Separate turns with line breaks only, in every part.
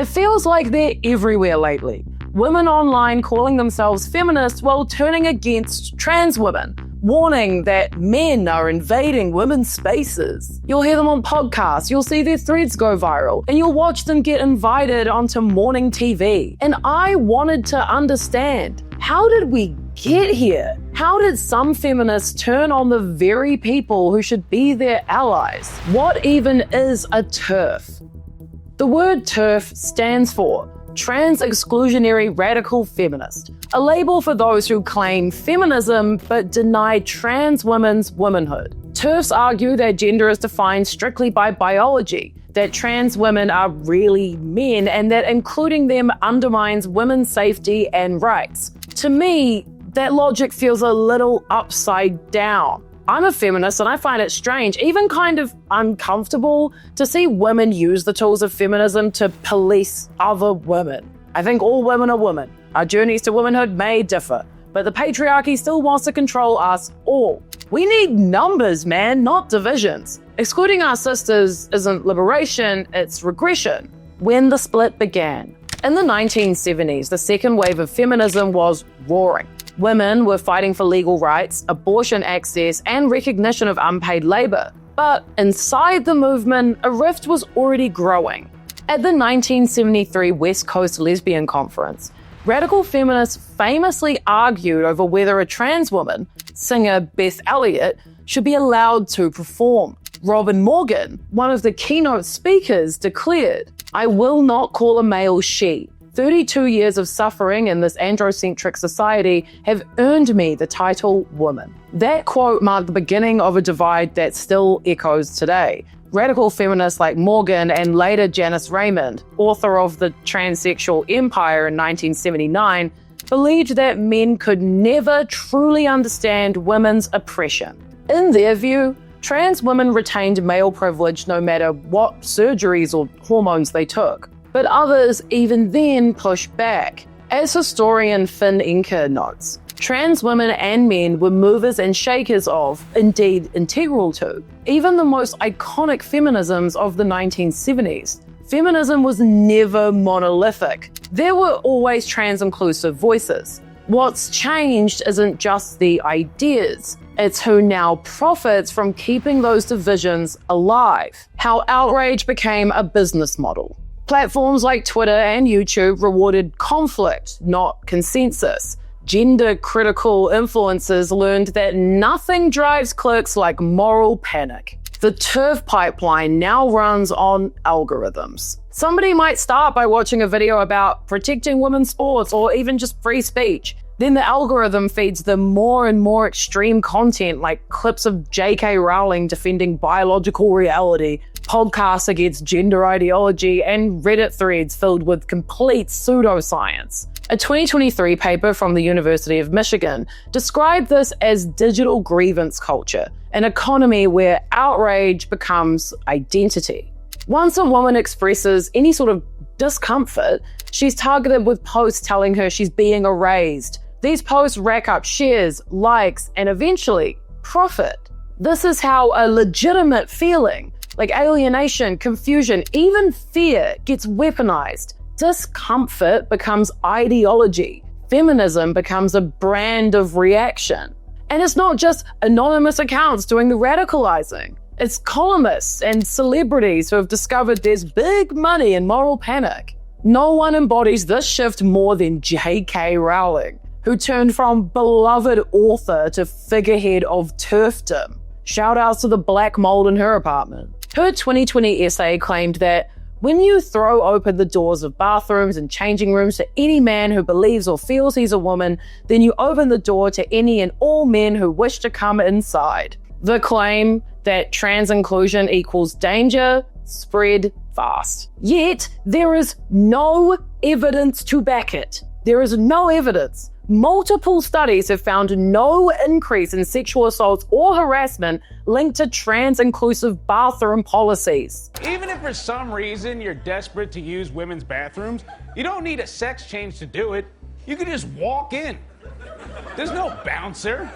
It feels like they're everywhere lately. Women online calling themselves feminists while turning against trans women, warning that men are invading women's spaces. You'll hear them on podcasts, you'll see their threads go viral, and you'll watch them get invited onto morning TV. And I wanted to understand, how did we get here? How did some feminists turn on the very people who should be their allies? What even is a TERF? The word TERF stands for Trans Exclusionary Radical Feminist, a label for those who claim feminism but deny trans women's womanhood. TERFs argue that gender is defined strictly by biology, that trans women are really men, and that including them undermines women's safety and rights. To me, that logic feels a little upside down. I'm a feminist and I find it strange, even kind of uncomfortable, to see women use the tools of feminism to police other women. I think all women are women. Our journeys to womanhood may differ, but the patriarchy still wants to control us all. We need numbers, man, not divisions. Excluding our sisters isn't liberation, it's regression. When the split began. In the 1970s, the second wave of feminism was roaring. Women were fighting for legal rights, abortion access, and recognition of unpaid labor. But inside the movement, a rift was already growing. At the 1973 West Coast Lesbian Conference, radical feminists famously argued over whether a trans woman, singer Beth Elliott, should be allowed to perform. Robin Morgan, one of the keynote speakers, declared, "I will not call a male she. 32 years of suffering in this androcentric society have earned me the title woman." That quote marked the beginning of a divide that still echoes today. Radical feminists like Morgan and later Janice Raymond, author of The Transsexual Empire in 1979, believed that men could never truly understand women's oppression. In their view, trans women retained male privilege no matter what surgeries or hormones they took. But others even then pushed back. As historian Finn Enker notes, trans women and men were movers and shakers of, indeed integral to, even the most iconic feminisms of the 1970s. Feminism was never monolithic. There were always trans-inclusive voices. What's changed isn't just the ideas, it's who now profits from keeping those divisions alive. How outrage became a business model. Platforms like Twitter and YouTube rewarded conflict, not consensus. Gender-critical influencers learned that nothing drives clicks like moral panic. The TERF pipeline now runs on algorithms. Somebody might start by watching a video about protecting women's sports or even just free speech. Then the algorithm feeds them more and more extreme content like clips of J.K. Rowling defending biological reality, podcasts against gender ideology, and Reddit threads filled with complete pseudoscience. A 2023 paper from the University of Michigan described this as digital grievance culture, an economy where outrage becomes identity. Once a woman expresses any sort of discomfort, she's targeted with posts telling her she's being erased. These posts rack up shares, likes, and eventually profit. This is how a legitimate feeling, like alienation, confusion, even fear, gets weaponized. Discomfort becomes ideology. Feminism becomes a brand of reaction. And it's not just anonymous accounts doing the radicalizing. It's columnists and celebrities who have discovered there's big money in moral panic. No one embodies this shift more than J.K. Rowling, who turned from beloved author to figurehead of TERFdom. Shout outs to the black mold in her apartment. Her 2020 essay claimed that when you throw open the doors of bathrooms and changing rooms to any man who believes or feels he's a woman, then you open the door to any and all men who wish to come inside. The claim that trans inclusion equals danger spread fast. Yet, there is no evidence to back it. There is no evidence. Multiple studies have found no increase in sexual assaults or harassment linked to trans-inclusive bathroom policies.
Even if for some reason you're desperate to use women's bathrooms, you don't need a sex change to do it. You can just walk in. There's no bouncer.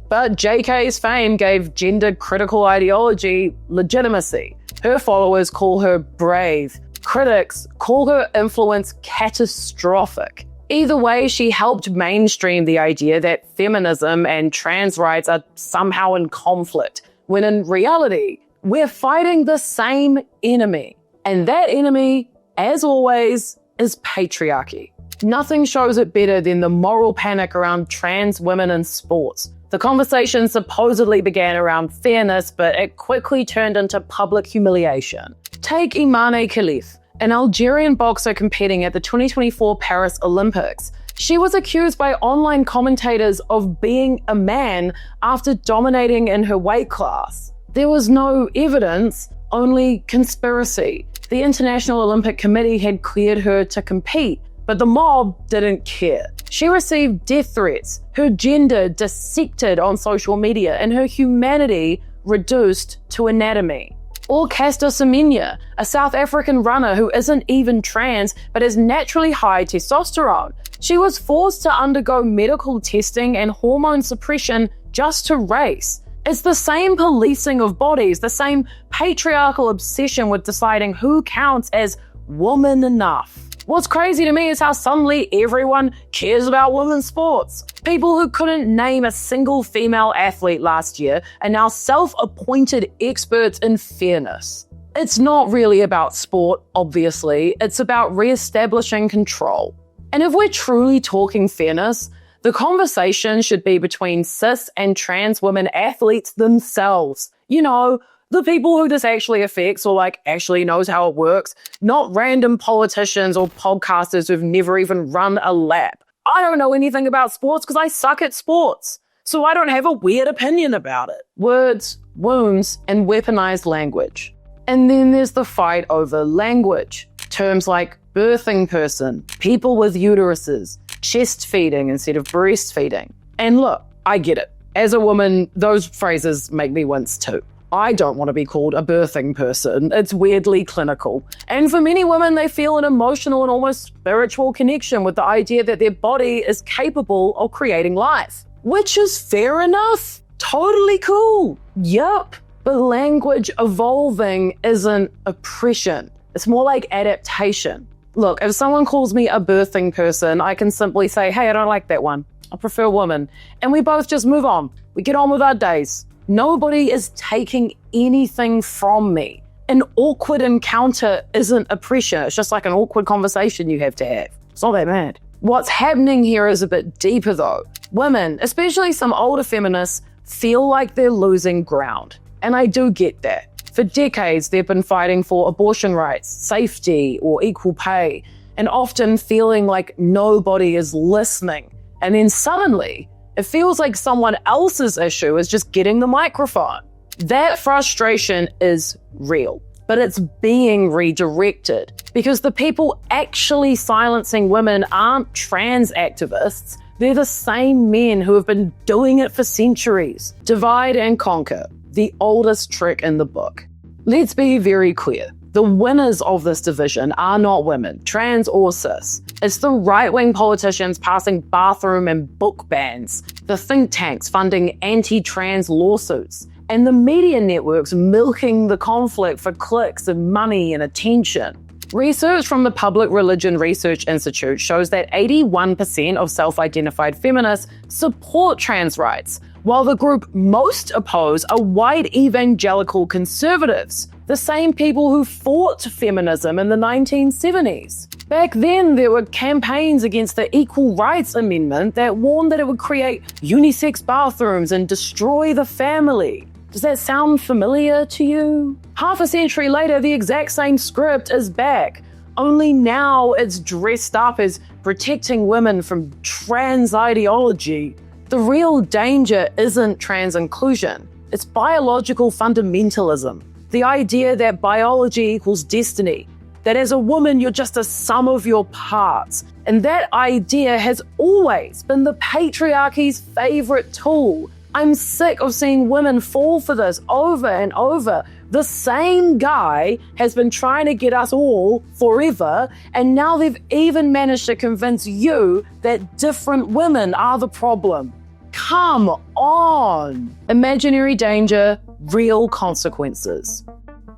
But JK's fame gave gender-critical ideology legitimacy. Her followers call her brave, Critics call her influence catastrophic. Either way, she helped mainstream the idea that feminism and trans rights are somehow in conflict, when in reality, we're fighting the same enemy. And that enemy, as always, is patriarchy. Nothing shows it better than the moral panic around trans women in sports. The conversation supposedly began around fairness, but it quickly turned into public humiliation. Take Imane Khalif, an Algerian boxer competing at the 2024 Paris Olympics. She was accused by online commentators of being a man after dominating in her weight class. There was no evidence, only conspiracy. The International Olympic Committee had cleared her to compete, but the mob didn't care. She received death threats, her gender dissected on social media, and her humanity reduced to anatomy. Or Caster Semenya, a South African runner who isn't even trans but has naturally high testosterone. She was forced to undergo medical testing and hormone suppression just to race. It's the same policing of bodies, the same patriarchal obsession with deciding who counts as woman enough. What's crazy to me is how suddenly everyone cares about women's sports. People who couldn't name a single female athlete last year are now self-appointed experts in fairness. It's not really about sport, obviously. It's about re-establishing control. And if we're truly talking fairness, the conversation should be between cis and trans women athletes themselves. You know, the people who this actually affects or actually knows how it works, not random politicians or podcasters who've never even run a lap. I don't know anything about sports because I suck at sports, so I don't have a weird opinion about it. Words, wounds, and weaponized language. And then there's the fight over language. Terms like birthing person, people with uteruses, chest feeding instead of breastfeeding. And look, I get it. As a woman, those phrases make me wince too. I don't want to be called a birthing person. It's weirdly clinical. And for many women, they feel an emotional and almost spiritual connection with the idea that their body is capable of creating life. Which is fair enough. Totally cool. Yup. But language evolving isn't oppression. It's more like adaptation. Look, if someone calls me a birthing person, I can simply say, hey, I don't like that one. I prefer woman. And we both just move on. We get on with our days. Nobody is taking anything from me. An awkward encounter isn't oppression. It's just like an awkward conversation you have to have. It's not that bad. What's happening here is a bit deeper though. Women, especially some older feminists, feel like they're losing ground. And I do get that. For decades, they've been fighting for abortion rights, safety, or equal pay, and often feeling like nobody is listening. And then suddenly, it feels like someone else's issue is just getting the microphone. That frustration is real, but it's being redirected because the people actually silencing women aren't trans activists. They're the same men who have been doing it for centuries. Divide and conquer, the oldest trick in the book. Let's be very clear. The winners of this division are not women, trans or cis. It's the right-wing politicians passing bathroom and book bans, the think tanks funding anti-trans lawsuits, and the media networks milking the conflict for clicks and money and attention. Research from the Public Religion Research Institute shows that 81% of self-identified feminists support trans rights, while the group most oppose are white evangelical conservatives, the same people who fought feminism in the 1970s. Back then, there were campaigns against the Equal Rights Amendment that warned that it would create unisex bathrooms and destroy the family. Does that sound familiar to you? Half a century later, the exact same script is back, only now it's dressed up as protecting women from trans ideology. The real danger isn't trans inclusion, it's biological fundamentalism. The idea that biology equals destiny, that as a woman you're just a sum of your parts. And that idea has always been the patriarchy's favorite tool. I'm sick of seeing women fall for this over and over. The same guy has been trying to get us all forever, and now they've even managed to convince you that different women are the problem. Come on! Imaginary danger, real consequences.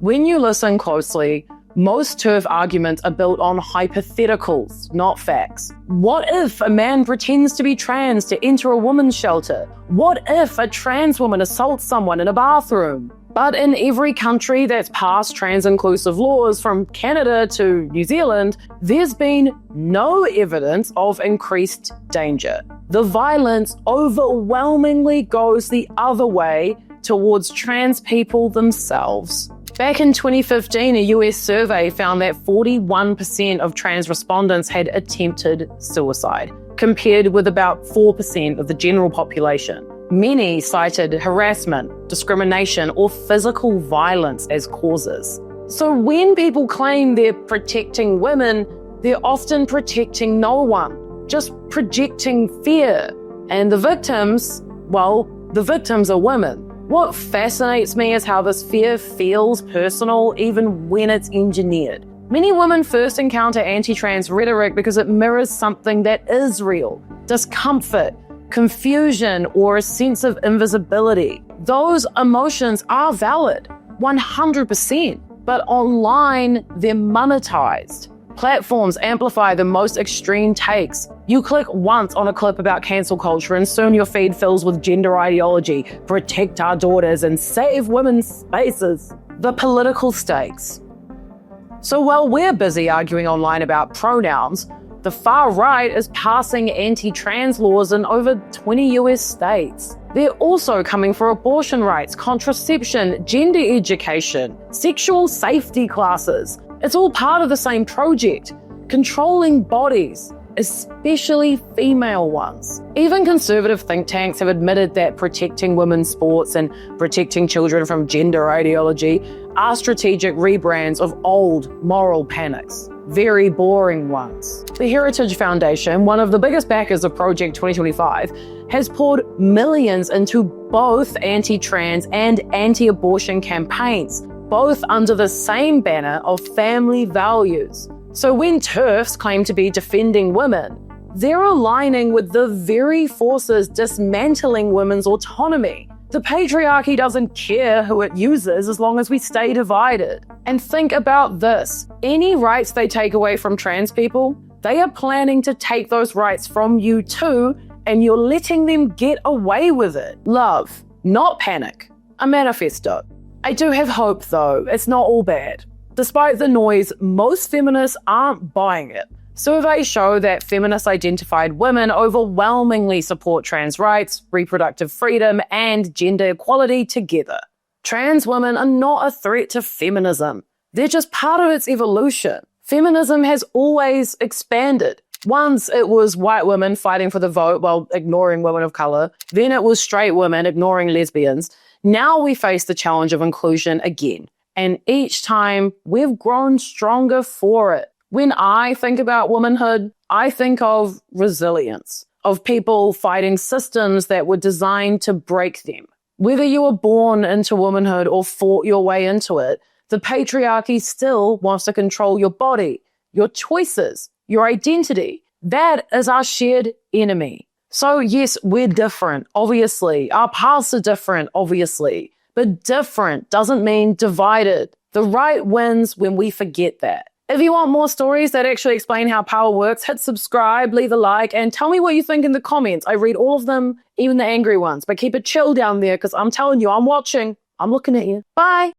When you listen closely, Most TERF arguments are built on hypotheticals, not facts. What if a man pretends to be trans to enter a woman's shelter? What if a trans woman assaults someone in a bathroom? But in every country that's passed trans-inclusive laws, from Canada to New Zealand, there's been no evidence of increased danger. The violence overwhelmingly goes the other way, towards trans people themselves. Back in 2015, a US survey found that 41% of trans respondents had attempted suicide, compared with about 4% of the general population. Many cited harassment, discrimination, or physical violence as causes. So when people claim they're protecting women, they're often protecting no one, just projecting fear. And the victims, well, the victims are women. What fascinates me is how this fear feels personal even when it's engineered. Many women first encounter anti-trans rhetoric because it mirrors something that is real: discomfort, confusion, or a sense of invisibility. Those emotions are valid, 100%, but online they're monetized. Platforms amplify the most extreme takes. You click once on a clip about cancel culture and soon your feed fills with gender ideology, protect our daughters, and save women's spaces. The political stakes. So while we're busy arguing online about pronouns, the far right is passing anti-trans laws in over 20 US states. They're also coming for abortion rights, contraception, gender education, sexual safety classes. It's all part of the same project, controlling bodies, especially female ones. Even conservative think tanks have admitted that protecting women's sports and protecting children from gender ideology are strategic rebrands of old moral panics. Very boring ones. The Heritage Foundation, one of the biggest backers of Project 2025, has poured millions into both anti-trans and anti-abortion campaigns, both under the same banner of family values. So when TERFs claim to be defending women, they're aligning with the very forces dismantling women's autonomy. The patriarchy doesn't care who it uses as long as we stay divided. And think about this: any rights they take away from trans people, they are planning to take those rights from you too, and you're letting them get away with it. Love, not panic. A manifesto. I do have hope though, it's not all bad. Despite the noise, most feminists aren't buying it. Surveys show that feminist-identified women overwhelmingly support trans rights, reproductive freedom, and gender equality together. Trans women are not a threat to feminism. They're just part of its evolution. Feminism has always expanded. Once it was white women fighting for the vote while ignoring women of color. Then it was straight women ignoring lesbians. Now we face the challenge of inclusion again. And each time we've grown stronger for it. When I think about womanhood, I think of resilience, of people fighting systems that were designed to break them. Whether you were born into womanhood or fought your way into it, the patriarchy still wants to control your body, your choices, your identity. That is our shared enemy. So yes, we're different, obviously. Our paths are different, obviously. But different doesn't mean divided. The right wins when we forget that. If you want more stories that actually explain how power works, hit subscribe, leave a like, and tell me what you think in the comments. I read all of them, even the angry ones. But keep it chill down there, because I'm telling you, I'm watching. I'm looking at you. Bye.